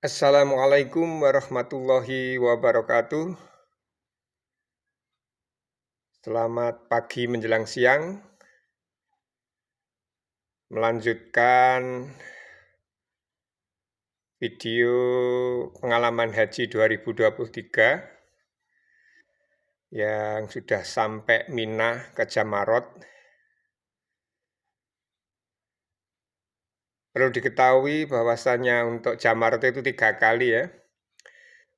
Assalamualaikum warahmatullahi wabarakatuh. Selamat pagi menjelang siang. Melanjutkan video pengalaman haji 2023 yang sudah sampai Mina ke Jamarot. Perlu diketahui bahwasannya untuk Jamarot itu 3 kali ya.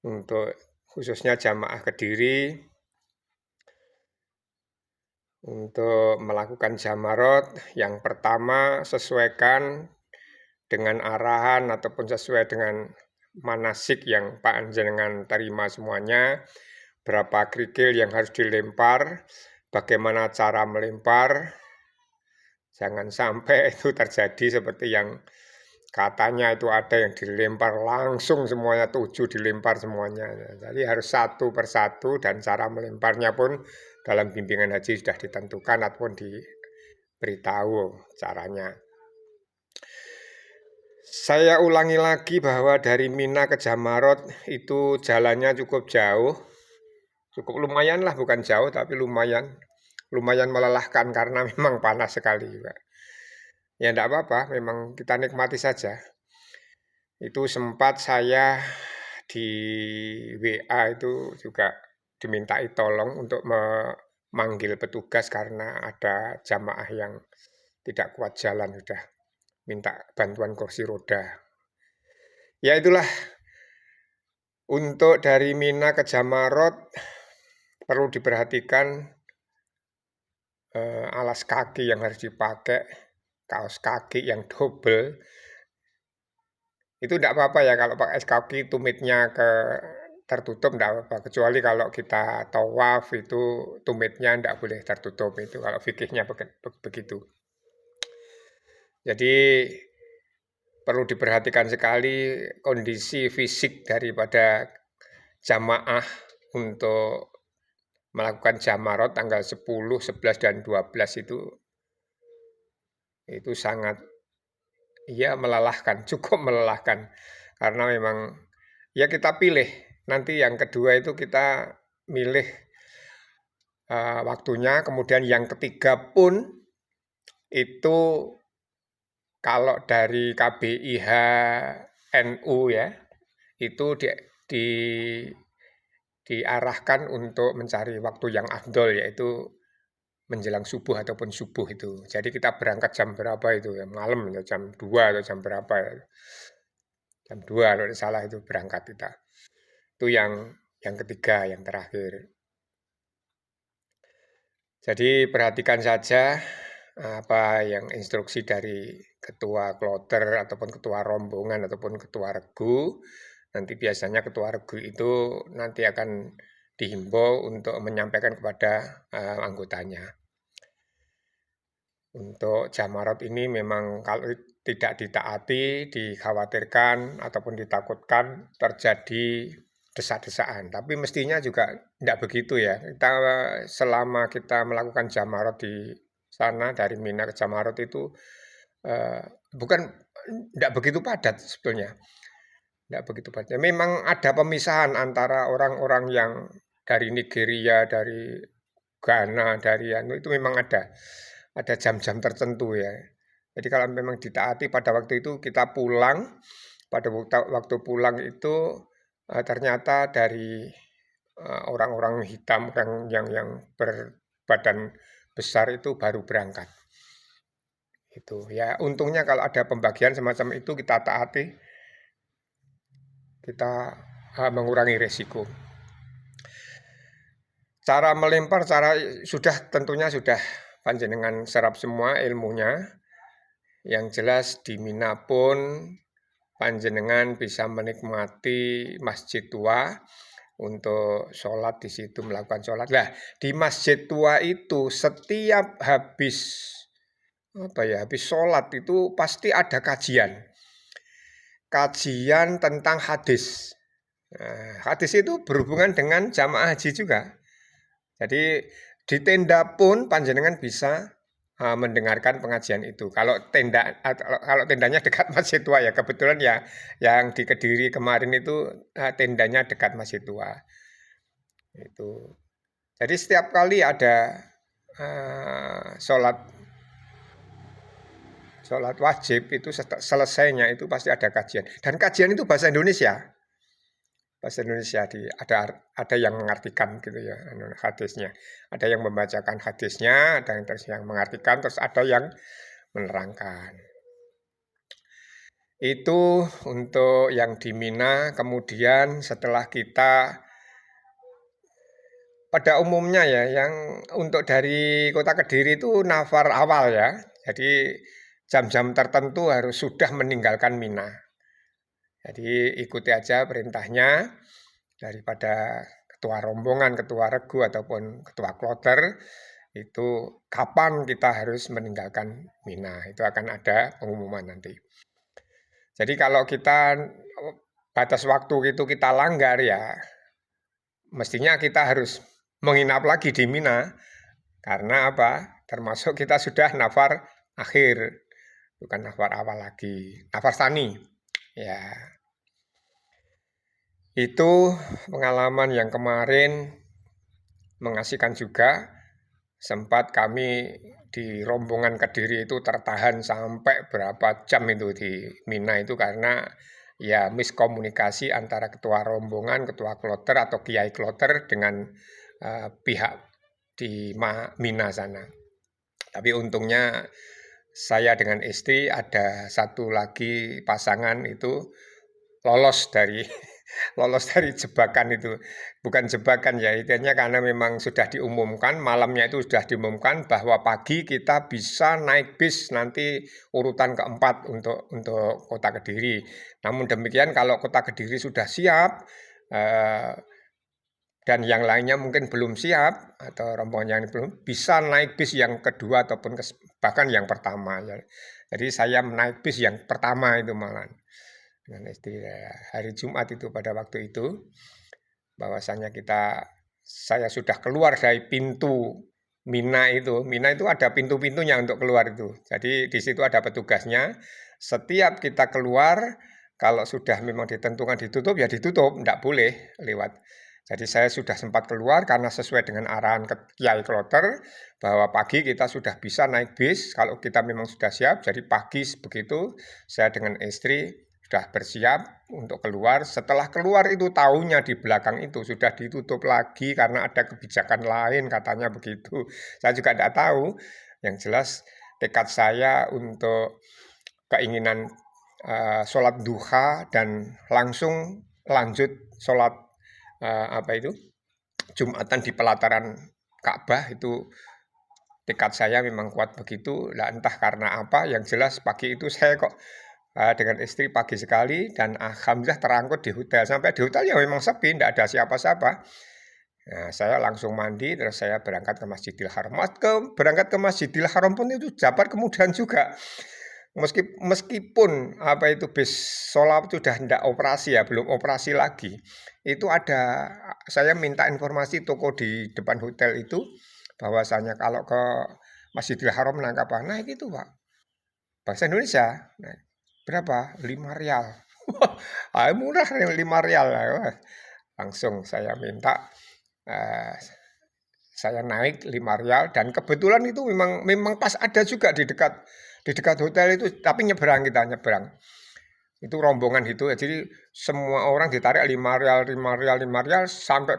Untuk khususnya jamaah Kediri, untuk melakukan Jamarot, yang pertama sesuaikan dengan arahan ataupun sesuai dengan manasik yang panjenengan terima semuanya, berapa kerikil yang harus dilempar, bagaimana cara melempar. Jangan sampai itu terjadi seperti yang katanya itu ada yang dilempar langsung semuanya, 7 dilempar semuanya. Jadi harus satu persatu dan cara melemparnya pun dalam bimbingan haji sudah ditentukan ataupun diberitahu caranya. Saya ulangi lagi bahwa dari Mina ke Jamarot itu jalannya cukup jauh. Cukup lumayan lah, bukan jauh tapi lumayan. Lumayan melelahkan karena memang panas sekali juga. Ya enggak apa-apa, memang kita nikmati saja. Itu sempat saya di WA itu juga dimintai tolong untuk memanggil petugas karena ada jamaah yang tidak kuat jalan, sudah minta bantuan kursi roda. Ya itulah, untuk dari Mina ke Jamarot perlu diperhatikan alas kaki yang harus dipakai, kaos kaki yang double. Itu tidak apa-apa ya kalau pakai kaos kaki tumitnya tertutup, tidak apa-apa. Kecuali kalau kita tawaf itu tumitnya tidak boleh tertutup, itu kalau fikihnya begitu. Jadi perlu diperhatikan sekali kondisi fisik daripada jamaah untuk melakukan Jamarot tanggal 10, 11, dan 12 itu sangat melelahkan, cukup melelahkan. Karena memang ya kita pilih, nanti yang kedua itu kita milih waktunya, kemudian yang ketiga pun itu kalau dari KBIH NU ya, itu diarahkan untuk mencari waktu yang afdol, yaitu menjelang subuh ataupun subuh itu. Jadi kita berangkat jam berapa itu ya, malam ya, jam 2 atau jam berapa ya. Jam 2 kalau tidak salah itu berangkat kita. Itu yang ketiga, yang terakhir. Jadi perhatikan saja apa yang instruksi dari ketua kloter ataupun ketua rombongan ataupun ketua regu. Nanti biasanya ketua regu itu nanti akan dihimbau untuk menyampaikan kepada anggotanya. Untuk Jamarot ini memang kalau tidak ditaati, dikhawatirkan ataupun ditakutkan terjadi desak-desakan. Tapi mestinya juga tidak begitu ya. Selama kita melakukan Jamarot di sana dari Mina ke Jamarot itu bukan tidak begitu padat sebetulnya. Tidak begitu padat. Memang ada pemisahan antara orang-orang yang dari Nigeria, dari Ghana, dari itu memang ada jam-jam tertentu ya. Jadi kalau memang ditaati pada waktu itu kita pulang, pada waktu pulang itu ternyata dari orang-orang hitam yang berbadan besar itu baru berangkat. Itu ya, untungnya kalau ada pembagian semacam itu kita taati, kita mengurangi resiko. Cara melempar, tentunya sudah panjenengan serap semua ilmunya. Yang jelas di Mina pun panjenengan bisa menikmati masjid tua untuk sholat di situ, melakukan sholat. Nah, di masjid tua itu setiap habis sholat itu pasti ada kajian tentang hadis. Nah, hadis itu berhubungan dengan jamaah haji juga. Jadi di tenda pun panjenengan bisa mendengarkan pengajian itu. Kalau tendanya dekat Masjid Tua ya, kebetulan ya yang di Kediri kemarin itu, tendanya dekat Masjid Tua, itu. Jadi setiap kali ada, sholat sholat wajib itu selesainya itu pasti ada kajian, dan kajian itu bahasa Indonesia. Bahasa Indonesia ada yang mengartikan gitu ya, hadisnya. Ada yang membacakan hadisnya, ada yang mengartikan, terus ada yang menerangkan. Itu untuk yang di Mina, kemudian setelah kita pada umumnya ya, yang untuk dari Kota Kediri itu nafar awal ya. Jadi jam-jam tertentu harus sudah meninggalkan Mina. Jadi ikuti aja perintahnya daripada ketua rombongan, ketua regu ataupun ketua kloter itu kapan kita harus meninggalkan Mina. Itu akan ada pengumuman nanti. Jadi kalau kita batas waktu itu kita langgar ya, mestinya kita harus menginap lagi di Mina. Karena apa? Termasuk kita sudah nafar akhir, bukan nafar awal lagi, nafar tsani. Ya, itu pengalaman yang kemarin mengasihkan juga. Sempat kami di rombongan Kediri itu tertahan sampai berapa jam itu di Mina itu karena ya miskomunikasi antara ketua rombongan, ketua kloter atau kiai kloter dengan pihak di Mina sana. Tapi untungnya saya dengan istri ada satu lagi pasangan itu lolos dari lolos dari jebakan itu. Bukan jebakan ya, intinya karena memang sudah diumumkan, malamnya itu sudah diumumkan bahwa pagi kita bisa naik bis nanti urutan keempat untuk Kota Kediri. Namun demikian kalau Kota Kediri sudah siap, dan yang lainnya mungkin belum siap atau rombongan yang belum, bisa naik bis yang kedua ataupun bahkan yang pertama ya. Jadi saya naik bis yang pertama itu malah dengan istri hari Jumat itu pada waktu itu, bahwasanya saya sudah keluar dari pintu Mina itu. Mina itu ada pintu-pintunya untuk keluar itu. Jadi di situ ada petugasnya. Setiap kita keluar, kalau sudah memang ditentukan ditutup ya ditutup, tidak boleh lewat. Jadi saya sudah sempat keluar karena sesuai dengan arahan Kiai Kloter bahwa pagi kita sudah bisa naik bis kalau kita memang sudah siap. Jadi pagi begitu saya dengan istri sudah bersiap untuk keluar. Setelah keluar itu tahunya di belakang itu sudah ditutup lagi karena ada kebijakan lain katanya begitu. Saya juga tidak tahu. Yang jelas tekad saya untuk keinginan sholat duha dan langsung lanjut sholat Jumatan di pelataran Ka'bah itu tekad saya memang kuat begitu. Lah entah karena apa, yang jelas pagi itu saya kok dengan istri pagi sekali dan alhamdulillah terangkut di hotel. Sampai di hotel ya memang sepi, tidak ada siapa-siapa. Nah, saya langsung mandi, terus saya berangkat ke Masjidil Haram. Berangkat ke Masjidil Haram pun itu dapat kemudahan juga. Meskipun bis sholat sudah tidak operasi ya, belum operasi lagi. Itu saya minta informasi toko di depan hotel itu, bahwasanya kalau ke Masjidil Haram nangkap naik itu Pak, bahasa Indonesia. Nah, berapa? 5 rial. Murah 5 rial. Langsung saya minta, saya naik 5 rial dan kebetulan itu memang pas ada juga di dekat hotel itu, tapi kita nyebrang. Itu rombongan itu, jadi semua orang ditarik 5 rial, 5 rial, 5 rial sampai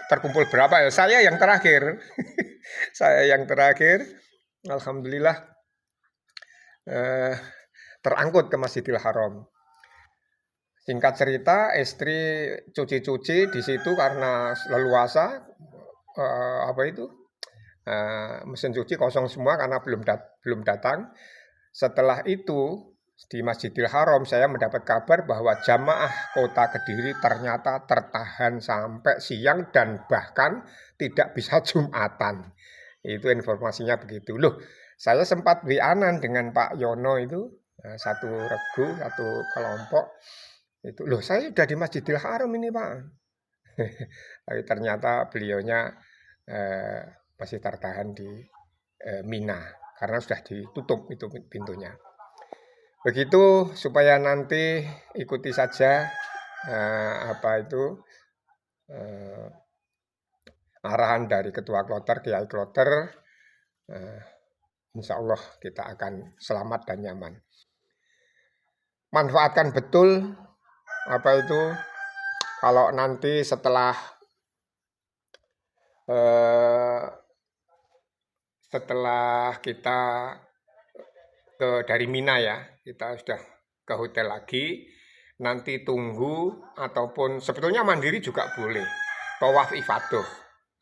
terkumpul berapa ya? Saya yang terakhir. Saya yang terakhir. Alhamdulillah terangkut ke Masjidil Haram. Singkat cerita, istri cuci-cuci di situ karena leluasa, mesin cuci kosong semua karena belum datang. Setelah itu di Masjidil Haram saya mendapat kabar bahwa jamaah Kota Kediri ternyata tertahan sampai siang dan bahkan tidak bisa Jumatan. Itu informasinya begitu. Loh, saya sempat WA-an dengan Pak Yono itu, satu regu, satu kelompok. Itu, loh saya sudah di Masjidil Haram ini Pak. Tapi ternyata beliaunya masih tertahan di Mina karena sudah ditutup itu pintunya. Begitu supaya nanti ikuti saja arahan dari Ketua Kloter, Kiai Kloter. Insya Allah kita akan selamat dan nyaman. Manfaatkan betul kalau nanti setelah kita dari Mina ya, kita sudah ke hotel lagi, nanti tunggu ataupun sebetulnya mandiri juga boleh, tawaf ifadah.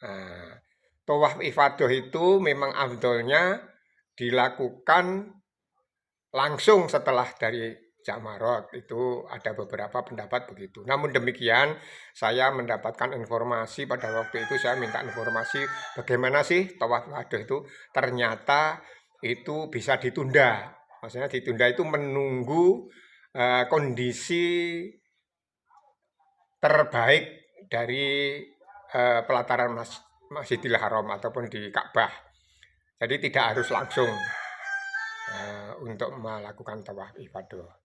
Nah, tawaf ifadah itu memang afdolnya dilakukan langsung setelah dari Jamarat, itu ada beberapa pendapat begitu. Namun demikian, saya mendapatkan informasi pada waktu itu, saya minta informasi bagaimana sih tawaf ifadah itu, ternyata itu bisa ditunda. Maksudnya ditunda itu menunggu kondisi terbaik dari pelataran Masjidil Haram ataupun di Ka'bah. Jadi tidak harus langsung untuk melakukan tawaf ifadah.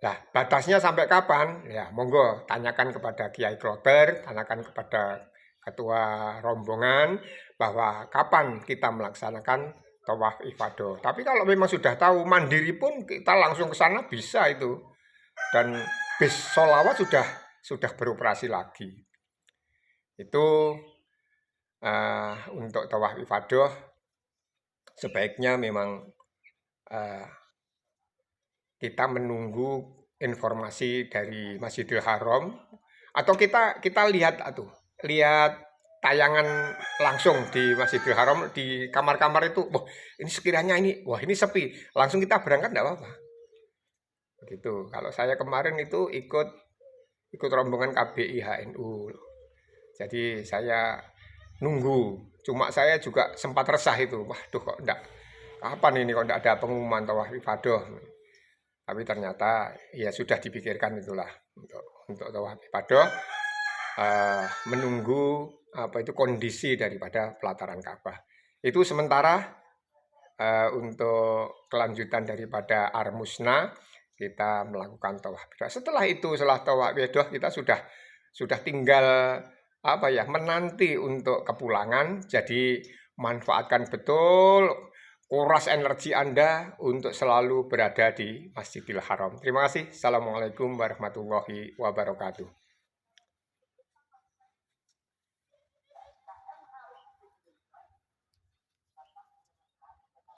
Nah, batasnya sampai kapan? Ya, monggo tanyakan kepada Kiai Kloter, tanyakan kepada ketua rombongan bahwa kapan kita melaksanakan tawaf ifadah. Tapi kalau memang sudah tahu mandiri pun kita langsung ke sana bisa itu. Dan bis sholawat sudah beroperasi lagi. Itu untuk tawaf ifadah sebaiknya memang kita menunggu informasi dari Masjidil Haram atau kita lihat tayangan langsung di Masjidil Haram di kamar-kamar itu. Wah, ini sekiranya ini sepi, langsung kita berangkat enggak apa-apa. Begitu. Kalau saya kemarin itu ikut rombongan KBI HNU. Jadi saya nunggu. Cuma saya juga sempat resah itu. Waduh, kok enggak, kapan ini kok enggak ada pengumuman tawaf ifadah. Tapi ternyata ya sudah dipikirkan itulah untuk tawaf ifadah, menunggu kondisi daripada pelataran Ka'bah. Itu sementara untuk kelanjutan daripada Armusna kita melakukan tawaf ifadah. Setelah itu, setelah tawaf ifadah kita sudah tinggal menanti untuk kepulangan. Jadi manfaatkan betul, kuras energi Anda untuk selalu berada di Masjidil Haram. Terima kasih. Assalamualaikum warahmatullahi wabarakatuh.